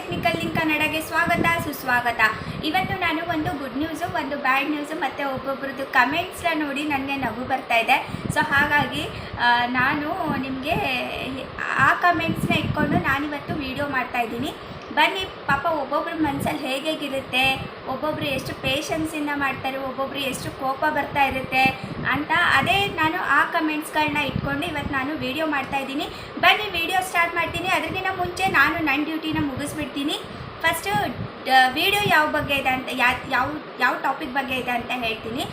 Technical link ಕನ್ನಡಗೆ ಸ್ವಾಗತ ಸುಸ್ವಾಗತ. ಇವತ್ತು ನಾನು ಒಂದು ಗುಡ್ ನ್ಯೂಸು, ಒಂದು ಬ್ಯಾಡ್ ನ್ಯೂಸು ಮತ್ತು ಒಬ್ಬೊಬ್ರದ್ದು ಕಮೆಂಟ್ಸ್ನ ನೋಡಿ ನನಗೆ ನಗು ಬರ್ತಾ ಇದೆ. ಸೊ ಹಾಗಾಗಿ ನಾನು ನಿಮಗೆ ಆ ಕಮೆಂಟ್ಸ್ನ ಇಟ್ಕೊಂಡು ನಾನಿವತ್ತು ವೀಡಿಯೋ ಮಾಡ್ತಾಯಿದ್ದೀನಿ. ಬನ್ನಿ, ಪಾಪ ಒಬ್ಬೊಬ್ರ ಮನಸ್ಸಲ್ಲಿ ಹೇಗಿರುತ್ತೆ, ಒಬ್ಬೊಬ್ರು ಎಷ್ಟು ಪೇಷನ್ಸಿಂದ ಮಾಡ್ತಾರೆ, ಒಬ್ಬೊಬ್ರು ಎಷ್ಟು ಕೋಪ ಬರ್ತಾ ಇರುತ್ತೆ ಅಂತ ಅದೇ ನಾನು ಆ ಕಮೆಂಟ್ಸ್ಗಳನ್ನ ಇಟ್ಕೊಂಡು ಇವತ್ತು ನಾನು ವೀಡಿಯೋ ಮಾಡ್ತಾಯಿದ್ದೀನಿ. ಬನ್ನಿ ವಿಡಿಯೋ ಸ್ಟಾರ್ಟ್ ಮಾಡ್ತೀನಿ. ಅದಕ್ಕಿಂತ ಮುಂಚೆ ನಾನು ನನ್ನ ಡ್ಯೂಟಿನ ಮುಗಿಸ್ಬಿಡ್ತೀನಿ. ಫಸ್ಟು ವಿಡಿಯೋ ಯಾವ ಬಗ್ಗೆ ಇದೆ ಅಂತ ಯಾವ ಟಾಪಿಕ್ ಬಗ್ಗೆ ಇದೆ ಅಂತ ಹೇಳ್ತೀನಿ.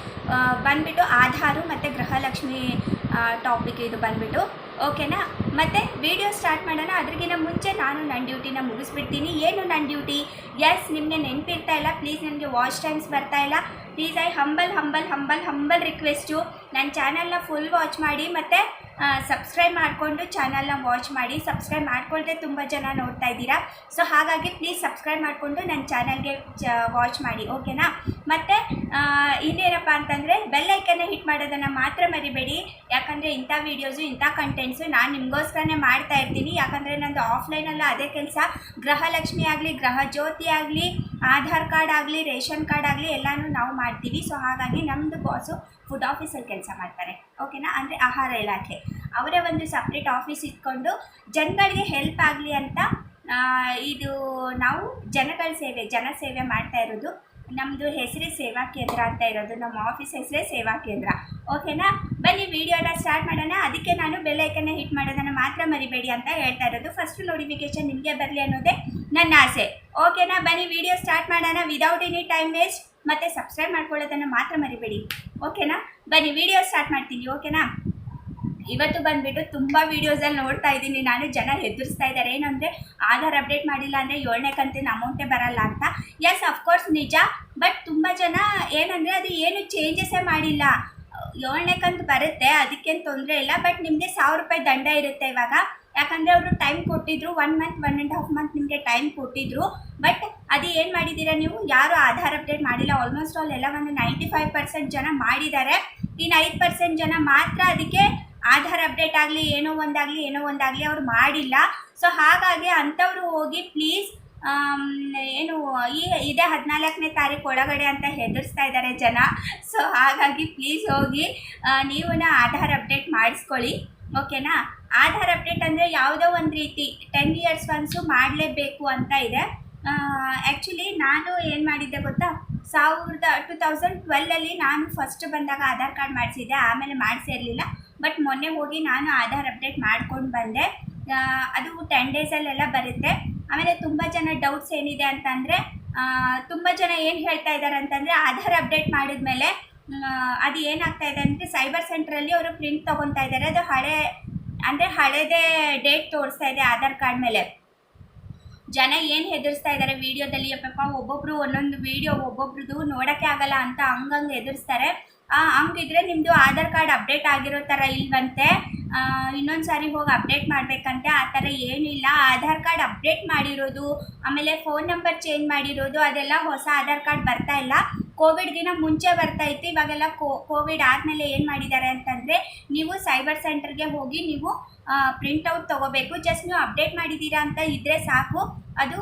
ಬಂದುಬಿಟ್ಟು ಆಧಾರು ಮತ್ತು ಗೃಹಲಕ್ಷ್ಮಿ ಟಾಪಿಕ್ ಇದು ಬಂದುಬಿಟ್ಟು, ಓಕೆನಾ? ಮತ್ತು ವಿಡಿಯೋ ಸ್ಟಾರ್ಟ್ ಮಾಡೋಣ. ಅದಕ್ಕಿಂತ ಮುಂಚೆ ನಾನು ನನ್ನ ಡ್ಯೂಟಿನ ಮುಗಿಸ್ಬಿಡ್ತೀನಿ. ಏನು ನನ್ನ ಡ್ಯೂಟಿ? ಎಸ್, ನಿಮಗೆ ನೆನಪಿರ್ತಾ ಇಲ್ಲ, ಪ್ಲೀಸ್ ನನಗೆ ವಾಚ್ ಟೈಮ್ಸ್ ಬರ್ತಾ ಇಲ್ಲ. ಪ್ಲೀಸ್ ಐ ಹಂಬಲ್ ರಿಕ್ವೆಸ್ಟು, ನನ್ನ ಚಾನಲ್ನ ಫುಲ್ ವಾಚ್ ಮಾಡಿ ಮತ್ತು ಸಬ್ಸ್ಕ್ರೈಬ್ ಮಾಡಿಕೊಂಡು ಚಾನಲ್ನ ವಾಚ್ ಮಾಡಿ. ಸಬ್ಸ್ಕ್ರೈಬ್ ಮಾಡ್ಕೊಳ್ದೆ ತುಂಬ ಜನ ನೋಡ್ತಾ ಇದ್ದೀರಾ. ಸೊ ಹಾಗಾಗಿ ಪ್ಲೀಸ್ ಸಬ್ಸ್ಕ್ರೈಬ್ ಮಾಡಿಕೊಂಡು ನನ್ನ ಚಾನಲ್ಗೆ ವಾಚ್ ಮಾಡಿ, ಓಕೆನಾ? ಮತ್ತು ಇನ್ನೇನಪ್ಪ ಅಂತಂದರೆ ಬೆಲ್ ಐಕನ್ನ ಹಿಟ್ ಮಾಡೋದನ್ನು ಮಾತ್ರ ಮರಿಬೇಡಿ. ಯಾಕಂದರೆ ಇಂಥ ವೀಡಿಯೋಸು, ಇಂಥ ಕಂಟೆಂಟ್ಸು ನಾನು ನಿಮಗೋಸ್ಕರನೇ ಮಾಡ್ತಾ ಇರ್ತೀನಿ. ಯಾಕಂದರೆ ನಂದು ಆಫ್ಲೈನಲ್ಲ ಅದೇ ಕೆಲಸ. ಗೃಹಲಕ್ಷ್ಮಿ ಆಗಲಿ, ಗೃಹ ಜ್ಯೋತಿ ಆಗಲಿ, ಆಧಾರ್ ಕಾರ್ಡ್ ಆಗಲಿ, ರೇಷನ್ ಕಾರ್ಡ್ ಆಗಲಿ ಎಲ್ಲನೂ ನಾವು ಮಾಡ್ತೀವಿ. ಸೊ ಹಾಗಾಗಿ ನಮ್ಮದು ಬಾಸು ಫುಡ್ ಆಫೀಸಲ್ಲಿ ಕೆಲಸ ಮಾಡ್ತಾರೆ, ಓಕೆನಾ? ಅಂದರೆ ಆಹಾರ ಇಲಾಖೆ ಅವರೇ ಒಂದು ಸಪ್ರೇಟ್ ಆಫೀಸ್ ಇಟ್ಕೊಂಡು ಜನಗಳಿಗೆ ಹೆಲ್ಪ್ ಆಗಲಿ ಅಂತ ಇದು ನಾವು ಜನ ಸೇವೆ ಮಾಡ್ತಾ ಇರೋದು. ನಮ್ಮದು ಹೆಸರೇ ಸೇವಾ ಕೇಂದ್ರ ಅಂತ ಇರೋದು. ನಮ್ಮ ಆಫೀಸ್ ಹೆಸರೇ ಸೇವಾ ಕೇಂದ್ರ, ಓಕೆನಾ? ಬನ್ನಿ ವಿಡಿಯೋನ ಸ್ಟಾರ್ಟ್ ಮಾಡೋಣ. ಅದಕ್ಕೆ ನಾನು ಬೆಲ್ ಐಕನ್ನ ಹಿಟ್ ಮಾಡೋದನ್ನು ಮಾತ್ರ ಮರಿಬೇಡಿ ಅಂತ ಹೇಳ್ತಾ ಇರೋದು. ಫಸ್ಟ್ ನೋಟಿಫಿಕೇಶನ್ ನಿಮಗೆ ಬರಲಿ ಅನ್ನೋದೇ ನನ್ನ ಆಸೆ, ಓಕೆನಾ? ಬನ್ನಿ ವಿಡಿಯೋ ಸ್ಟಾರ್ಟ್ ಮಾಡೋಣ ವಿದೌಟ್ ಎನಿ ಟೈಮ್ ವೇಸ್ಟ್. ಮತ್ತು ಸಬ್ಸ್ಕ್ರೈಬ್ ಮಾಡ್ಕೊಳ್ಳೋದನ್ನು ಮಾತ್ರ ಮರಿಬೇಡಿ, ಓಕೆನಾ? ಬನ್ನಿ ವಿಡಿಯೋ ಸ್ಟಾರ್ಟ್ ಮಾಡ್ತೀನಿ, ಓಕೆನಾ? ಇವತ್ತು ಬಂದುಬಿಟ್ಟು ತುಂಬ ವೀಡಿಯೋಸಲ್ಲಿ ನೋಡ್ತಾ ಇದ್ದೀನಿ ನಾನು, ಜನ ಹೆದರಿಸ್ತಾ ಇದ್ದಾರೆ. ಏನಂದರೆ ಆಧಾರ್ ಅಪ್ಡೇಟ್ ಮಾಡಿಲ್ಲ ಅಂದರೆ 7ನೇ ಕಂತಿನ ಅಮೌಂಟೇ ಬರಲ್ಲ ಅಂತ. ಎಸ್, ಅಫ್ಕೋರ್ಸ್ ನಿಜ. ಬಟ್ ತುಂಬ ಜನ ಏನಂದರೆ ಅದು ಏನು ಚೇಂಜಸ್ಸೇ ಮಾಡಿಲ್ಲ. 7ನೇ ಕಂತು ಬರುತ್ತೆ, ಅದಕ್ಕೇನು ತೊಂದರೆ ಇಲ್ಲ. ಬಟ್ ನಿಮಗೆ 1000 ರೂಪಾಯಿ ದಂಡ ಇರುತ್ತೆ ಇವಾಗ. ಯಾಕಂದರೆ ಅವರು ಟೈಮ್ ಕೊಟ್ಟಿದ್ರು, 1 ಮಂತ್ 1.5 ಮಂತ್ ನಿಮಗೆ ಟೈಮ್ ಕೊಟ್ಟಿದ್ರು. ಬಟ್ ಅದು ಏನು ಮಾಡಿದ್ದೀರಾ ನೀವು? ಯಾರು ಆಧಾರ್ ಅಪ್ಡೇಟ್ ಮಾಡಿಲ್ಲ. ಆಲ್ಮೋಸ್ಟ್ ಆಲ್ ಎಲ್ಲ ಒಂದು 95% ಜನ ಮಾಡಿದ್ದಾರೆ. ಇನ್ನು 5% ಜನ ಮಾತ್ರ ಅದಕ್ಕೆ ಆಧಾರ್ ಅಪ್ಡೇಟ್ ಆಗಲಿ ಏನೋ ಒಂದಾಗಲಿ ಅವ್ರು ಮಾಡಿಲ್ಲ. ಸೊ ಹಾಗಾಗಿ ಅಂಥವ್ರು ಹೋಗಿ ಪ್ಲೀಸ್, ಇದೇ 14ನೇ ತಾರೀಕು ಒಳಗಡೆ ಅಂತ ಹೆದರ್ಸ್ತಾ ಇದ್ದಾರೆ ಜನ. ಸೊ ಹಾಗಾಗಿ ಪ್ಲೀಸ್ ಹೋಗಿ ನೀವು ಆಧಾರ್ ಅಪ್ಡೇಟ್ ಮಾಡಿಸ್ಕೊಳ್ಳಿ, ಓಕೆನಾ? ಆಧಾರ್ ಅಪ್ಡೇಟ್ ಅಂದರೆ ಯಾವುದೋ ಒಂದು ರೀತಿ 10 ಇಯರ್ಸ್ ಒನ್ಸು ಮಾಡಲೇಬೇಕು ಅಂತ ಇದೆ. ಆ್ಯಕ್ಚುಲಿ ನಾನು ಏನು ಮಾಡಿದ್ದೆ ಗೊತ್ತಾ? 2012 ನಾನು ಫಸ್ಟ್ ಬಂದಾಗ ಆಧಾರ್ ಕಾರ್ಡ್ ಮಾಡಿಸಿದ್ದೆ, ಆಮೇಲೆ ಮಾಡಿಸಿರಲಿಲ್ಲ. ಬಟ್ ಮೊನ್ನೆ ಹೋಗಿ ನಾನು ಆಧಾರ್ ಅಪ್ಡೇಟ್ ಮಾಡ್ಕೊಂಡು ಬಂದೆ. ಅದು 10 ಡೇಸಲ್ಲೆಲ್ಲ ಬರುತ್ತೆ. ಆಮೇಲೆ ತುಂಬ ಜನ ಡೌಟ್ಸ್ ಏನಿದೆ ಅಂತಂದರೆ, ತುಂಬ ಜನ ಏನು ಹೇಳ್ತಾ ಇದ್ದಾರೆ ಅಂತಂದರೆ, ಆಧಾರ್ ಅಪ್ಡೇಟ್ ಮಾಡಿದ್ಮೇಲೆ ಅದು ಏನಾಗ್ತಾ ಇದೆ ಅಂದರೆ ಸೈಬರ್ ಸೆಂಟ್ರಲ್ಲಿ ಅವರು ಪ್ರಿಂಟ್ ತೊಗೊತಾ ಇದ್ದಾರೆ. ಅದು ಹಳೇದೇ ಡೇಟ್ ತೋರಿಸ್ತಾ ಇದೆ ಆಧಾರ್ ಕಾರ್ಡ್ ಮೇಲೆ. ಜನ ಏನು ಹೆದರ್ಸ್ತಾ ಇದ್ದಾರೆ ವೀಡಿಯೋದಲ್ಲಿ, ಪಾಪ ಒಬ್ಬೊಬ್ಬರು ಒಂದೊಂದು ವೀಡಿಯೋ ಒಬ್ಬೊಬ್ರದ್ದು ನೋಡೋಕ್ಕೆ ಆಗಲ್ಲ ಅಂತ ಹಂಗಂಗೆ ಹೆದರ್ಸ್ತಾರೆ. ಹಂಗಿದ್ರೆ ನಿಮ್ಮದು ಆಧಾರ್ ಕಾರ್ಡ್ ಅಪ್ಡೇಟ್ ಆಗಿರೋ ಥರ ಇಲ್ವಂತೆ, ಇನ್ನೊಂದು ಸಾರಿ ಹೋಗಿ ಅಪ್ಡೇಟ್ ಮಾಡಬೇಕಂತೆ. ಆ ಥರ ಏನಿಲ್ಲ. ಆಧಾರ್ ಕಾರ್ಡ್ ಅಪ್ಡೇಟ್ ಮಾಡಿರೋದು, ಆಮೇಲೆ ಫೋನ್ ನಂಬರ್ ಚೇಂಜ್ ಮಾಡಿರೋದು, ಅದೆಲ್ಲ ಹೊಸ ಆಧಾರ್ ಕಾರ್ಡ್ ಬರ್ತಾ ಇಲ್ಲ. ಕೋವಿಡ್ಗಿನ ಮುಂಚೆ ಬರ್ತಾ ಇತ್ತು. ಇವಾಗೆಲ್ಲ ಕೋವಿಡ್ ಆದಮೇಲೆ ಏನು ಮಾಡಿದ್ದಾರೆ ಅಂತಂದರೆ, ನೀವು ಸೈಬರ್ ಸೆಂಟರ್ಗೆ ಹೋಗಿ ನೀವು ಪ್ರಿಂಟೌಟ್ ತೊಗೋಬೇಕು. ಜಸ್ಟ್ ನೀವು ಅಪ್ಡೇಟ್ ಮಾಡಿದ್ದೀರಾ ಅಂತ ಇದ್ದರೆ ಸಾಕು. ಅದು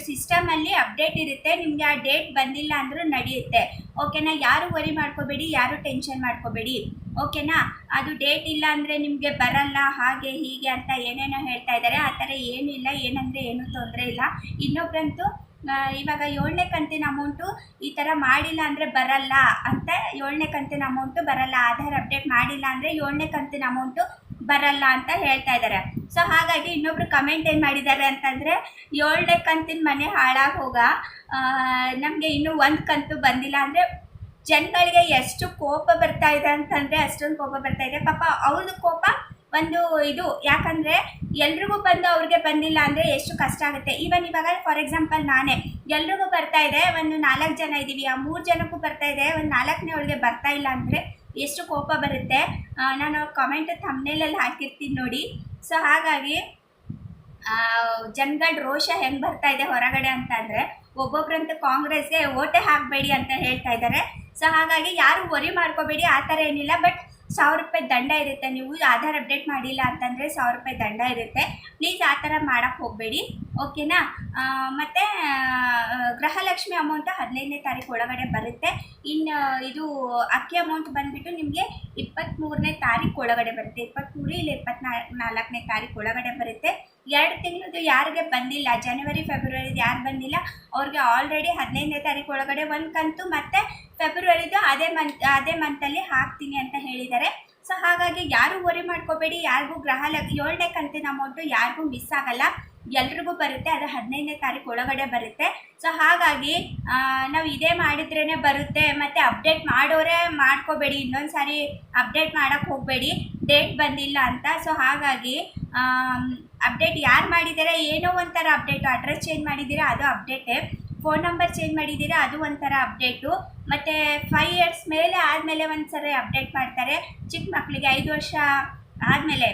ಸಿಸ್ಟಮಲ್ಲಿ ಅಪ್ಡೇಟ್ ಇರುತ್ತೆ. ನಿಮಗೆ ಆ ಡೇಟ್ ಬಂದಿಲ್ಲ ಅಂದರೂ ನಡೆಯುತ್ತೆ, ಓಕೆನಾ? ಯಾರು ವರಿ ಮಾಡ್ಕೋಬೇಡಿ, ಯಾರು ಟೆನ್ಷನ್ ಮಾಡ್ಕೋಬೇಡಿ, ಓಕೆನಾ? ಅದು ಡೇಟ್ ಇಲ್ಲ ಅಂದರೆ ನಿಮಗೆ ಬರಲ್ಲ, ಹಾಗೆ ಹೀಗೆ ಅಂತ ಏನೇನೋ ಹೇಳ್ತಾ ಇದ್ದಾರೆ. ಆ ಥರ ಏನಿಲ್ಲ. ಏನಂದರೆ ಏನೂ ತೊಂದರೆ ಇಲ್ಲ. ಇನ್ನೊಬ್ಬರಂತೂ ಇವಾಗ 7ನೇ ಕಂತಿನ ಅಮೌಂಟು ಈ ಥರ ಮಾಡಿಲ್ಲ ಅಂದರೆ ಬರಲ್ಲ ಅಂತ, 7ನೇ ಕಂತಿನ ಅಮೌಂಟು ಬರಲ್ಲ. ಆಧಾರ್ ಅಪ್ಡೇಟ್ ಮಾಡಿಲ್ಲ ಅಂದರೆ 7ನೇ ಕಂತಿನ ಅಮೌಂಟು ಬರಲ್ಲ ಅಂತ ಹೇಳ್ತಾ ಇದ್ದಾರೆ. ಸೊ ಹಾಗಾಗಿ ಇನ್ನೊಬ್ರು ಕಮೆಂಟ್ ಏನು ಮಾಡಿದ್ದಾರೆ ಅಂತಂದರೆ, 7ನೇ ಕಂತಿನ ಮನೆ ಹಾಳಾಗಿ ನಮಗೆ ಇನ್ನೂ 1 ಕಂತು ಬಂದಿಲ್ಲ ಅಂದರೆ ಜನಗಳಿಗೆ ಎಷ್ಟು ಕೋಪ ಬರ್ತಾ ಇದೆ ಅಂತಂದರೆ ಅಷ್ಟೊಂದು ಕೋಪ ಬರ್ತಾ ಇದೆ. ಪಾಪ ಅವ್ರದ್ದು ಕೋಪ ಒಂದು ಇದು. ಯಾಕಂದರೆ ಎಲ್ರಿಗೂ ಬಂದು ಅವ್ರಿಗೆ ಬಂದಿಲ್ಲ ಅಂದರೆ ಎಷ್ಟು ಕಷ್ಟ ಆಗುತ್ತೆ. ಇವಾಗ ಫಾರ್ ಎಕ್ಸಾಂಪಲ್ ನಾನೇ, ಎಲ್ರಿಗೂ ಬರ್ತಾ ಇದೆ, ಒಂದು 4 ಜನ ಇದ್ದೀವಿ, ಆ 3 ಜನಕ್ಕೂ ಬರ್ತಾ ಇದೆ, ಒಂದು 4ನೇ ಅವಳಿಗೆ ಬರ್ತಾ ಇಲ್ಲ ಅಂದರೆ ಎಷ್ಟು ಕೋಪ ಬರುತ್ತೆ. ನಾನು ಕಮೆಂಟ್ ಥಂಬ್ನೇಲಲ್ಲಿ ಹಾಕಿರ್ತೀನಿ ನೋಡಿ. ಸೊ ಹಾಗಾಗಿ ಜನಗಳ ರೋಷ ಹೆಂಗೆ ಬರ್ತಾ ಇದೆ ಹೊರಗಡೆ ಅಂತಂದರೆ, ಒಬ್ಬೊಬ್ರಂತೂ ಕಾಂಗ್ರೆಸ್ಗೆ ಓಟೇ ಹಾಕಬೇಡಿ ಅಂತ ಹೇಳ್ತಾ ಇದ್ದಾರೆ. ಸೊ ಹಾಗಾಗಿ ಯಾರು ವರಿ ಮಾಡ್ಕೋಬೇಡಿ, ಆ ಥರ ಏನಿಲ್ಲ. ಬಟ್ ₹1000 ದಂಡ ಇರುತ್ತೆ. ನೀವು ಆಧಾರ್ ಅಪ್ಡೇಟ್ ಮಾಡಿಲ್ಲ ಅಂತಂದರೆ ₹1000 ದಂಡ ಇರುತ್ತೆ. ಪ್ಲೀಸ್ ಆ ಥರ ಮಾಡೋಕ್ಕೆ ಹೋಗಬೇಡಿ, ಓಕೆನಾ. ಮತ್ತು ಗೃಹಲಕ್ಷ್ಮಿ ಅಮೌಂಟ್ 15ನೇ ತಾರೀಕು ಒಳಗಡೆ ಬರುತ್ತೆ. ಇನ್ನು ಇದು ಅಕ್ಕಿ ಅಮೌಂಟ್ ಬಂದುಬಿಟ್ಟು ನಿಮಗೆ 23ನೇ ತಾರೀಕು ಒಳಗಡೆ ಬರುತ್ತೆ. 23 ಇಲ್ಲ 24ನೇ ತಾರೀಕು ಒಳಗಡೆ ಬರುತ್ತೆ. 2 ತಿಂಗಳದ್ದು ಯಾರಿಗೆ ಬಂದಿಲ್ಲ, ಜನವರಿ ಫೆಬ್ರವರಿದು ಯಾರು ಬಂದಿಲ್ಲ ಅವ್ರಿಗೆ ಆಲ್ರೆಡಿ 15ನೇ ತಾರೀಕು ಒಳಗಡೆ ಒಂದು ಕಂತು ಮತ್ತು ಫೆಬ್ರವರಿದು ಅದೇ ಮಂತಲ್ಲಿ ಹಾಕ್ತೀನಿ ಅಂತ ಹೇಳಿದ್ದಾರೆ. ಸೊ ಹಾಗಾಗಿ ಯಾರು ವರಿ ಮಾಡ್ಕೋಬೇಡಿ. ಯಾರಿಗೂ 7ನೇ ಕಂತಿನ ಅಮೌಂಟು ಯಾರಿಗೂ ಮಿಸ್ ಆಗಲ್ಲ, ಎಲ್ರಿಗೂ ಬರುತ್ತೆ. ಅದು 15ನೇ ತಾರೀಕು ಒಳಗಡೆ ಬರುತ್ತೆ. ಸೊ ಹಾಗಾಗಿ ನಾವು ಇದೇ ಮಾಡಿದ್ರೇ ಬರುತ್ತೆ. ಮತ್ತು ಅಪ್ಡೇಟ್ ಮಾಡೋರೇ ಮಾಡ್ಕೋಬೇಡಿ, ಇನ್ನೊಂದು ಸಾರಿ ಅಪ್ಡೇಟ್ ಮಾಡೋಕ್ಕೆ ಹೋಗಬೇಡಿ ಡೇಟ್ ಬಂದಿಲ್ಲ ಅಂತ. ಸೊ ಹಾಗಾಗಿ ಅಪ್ಡೇಟ್ ಯಾರು ಮಾಡಿದ್ದೀರಾ ಏನೋ ಒಂಥರ ಅಪ್ಡೇಟು, ಅಡ್ರೆಸ್ ಚೇಂಜ್ ಮಾಡಿದ್ದೀರಾ ಅದು ಅಪ್ಡೇಟೇ, ಫೋನ್ ನಂಬರ್ ಚೇಂಜ್ ಮಾಡಿದ್ದೀರಾ ಅದು ಒಂಥರ ಅಪ್ಡೇಟು. ಮತ್ತು 5 ಇಯರ್ಸ್ ಮೇಲೆ ಆದಮೇಲೆ ಒಂದು ಸರಿ ಅಪ್ಡೇಟ್ ಮಾಡ್ತಾರೆ. ಚಿಕ್ಕ ಮಕ್ಕಳಿಗೆ 5 ವರ್ಷ ಆದಮೇಲೆ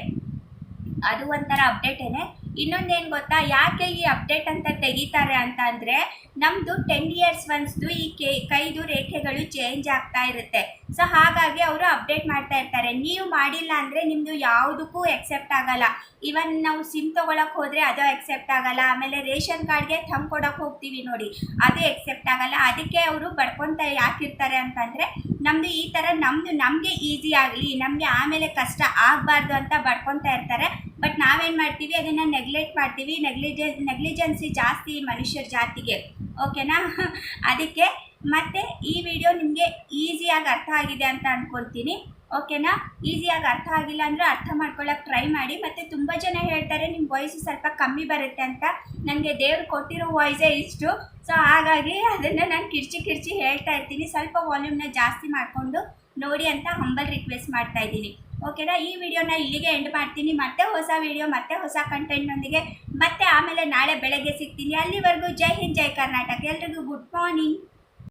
ಅದು ಒಂಥರ ಅಪ್ಡೇಟೇನೆ. ಇನ್ನೊಂದೇನು ಗೊತ್ತಾ, ಯಾಕೆ ಈ ಅಪ್ಡೇಟ್ ಅಂತ ತೆಗಿತಾರೆ ಅಂತ ಅಂದರೆ ನಮ್ಮದು 10 ಇಯರ್ಸ್ ಒನ್ಸ್ದು ಈ ಕೈದು ರೇಖೆಗಳು ಚೇಂಜ್ ಆಗ್ತಾ ಇರುತ್ತೆ. ಸೊ ಹಾಗಾಗಿ ಅವರು ಅಪ್ಡೇಟ್ ಮಾಡ್ತಾ ಇರ್ತಾರೆ. ನೀವು ಮಾಡಿಲ್ಲ ಅಂದರೆ ನಿಮ್ಮದು ಯಾವುದಕ್ಕೂ ಎಕ್ಸೆಪ್ಟ್ ಆಗಲ್ಲ. ಇವನ್ ನಾವು ಸಿಮ್ ತೊಗೊಳಕ್ಕೆ ಹೋದರೆ ಅದು ಎಕ್ಸೆಪ್ಟ್ ಆಗಲ್ಲ. ಆಮೇಲೆ ರೇಷನ್ ಕಾರ್ಡ್ಗೆ ಥಂಬ್ ಕೊಡೋಕ್ಕೆ ಹೋಗ್ತೀವಿ ನೋಡಿ, ಅದು ಎಕ್ಸೆಪ್ಟ್ ಆಗಲ್ಲ. ಅದಕ್ಕೆ ಅವರು ಬಡ್ಕೊತ ಯಾಕಿರ್ತಾರೆ ಅಂತಂದರೆ ನಮ್ಮದು ಈ ಥರ ನಮಗೆ ಈಸಿ ಆಗಲಿ, ನಮಗೆ ಆಮೇಲೆ ಕಷ್ಟ ಆಗಬಾರ್ದು ಅಂತ ಬಡ್ಕೊತಾ ಇರ್ತಾರೆ. ಬಟ್ ನಾವೇನು ಮಾಡ್ತೀವಿ, ಅದನ್ನು ನೆಗ್ಲೆಕ್ಟ್ ಮಾಡ್ತೀವಿ. ನೆಗ್ಲಿಜೆನ್ಸಿ ಜಾಸ್ತಿ ಮನುಷ್ಯರ ಜಾತಿಗೆ, ಓಕೆನಾ. ಅದಕ್ಕೆ ಮತ್ತು ಈ ವಿಡಿಯೋ ನಿಮಗೆ ಈಸಿಯಾಗಿ ಅರ್ಥ ಆಗಿದೆ ಅಂತ ಅಂದ್ಕೊಳ್ತೀನಿ, ಓಕೆನಾ. ಈಸಿಯಾಗಿ ಅರ್ಥ ಆಗಿಲ್ಲ ಅಂದರೆ ಅರ್ಥ ಮಾಡ್ಕೊಳ್ಳೋಕೆ ಟ್ರೈ ಮಾಡಿ. ಮತ್ತು ತುಂಬ ಜನ ಹೇಳ್ತಾರೆ ನಿಮ್ಮ ವಾಯ್ಸು ಸ್ವಲ್ಪ ಕಮ್ಮಿ ಬರುತ್ತೆ ಅಂತ. ನನಗೆ ದೇವ್ರು ಕೊಟ್ಟಿರೋ ವಾಯ್ಸೇ ಇಷ್ಟು. ಸೊ ಹಾಗಾಗಿ ಅದನ್ನು ನಾನು ಕಿರ್ಚಿ ಹೇಳ್ತಾ ಇರ್ತೀನಿ. ಸ್ವಲ್ಪ ವಾಲ್ಯೂಮ್ನ ಜಾಸ್ತಿ ಮಾಡಿಕೊಂಡು ನೋಡಿ ಅಂತ ಹಂಬಲ್ ರಿಕ್ವೆಸ್ಟ್ ಮಾಡ್ತಾ ಇದ್ದೀನಿ, ಓಕೆನಾ. ಈ ವಿಡಿಯೋನ ಇಲ್ಲಿಗೆ ಎಂಡ್ ಮಾಡ್ತೀನಿ. ಮತ್ತೆ ಹೊಸ ವಿಡಿಯೋ ಮತ್ತೆ ಹೊಸ ಕಂಟೆಂಟ್ನೊಂದಿಗೆ ಮತ್ತೆ ಆಮೇಲೆ ನಾಳೆ ಬೆಳಗ್ಗೆ ಸಿಗ್ತೀನಿ. ಅಲ್ಲಿವರೆಗೂ ಜೈ ಹಿಂದ್, ಜೈ ಕರ್ನಾಟಕ. ಎಲ್ರಿಗೂ ಗುಡ್ ಮಾರ್ನಿಂಗ್.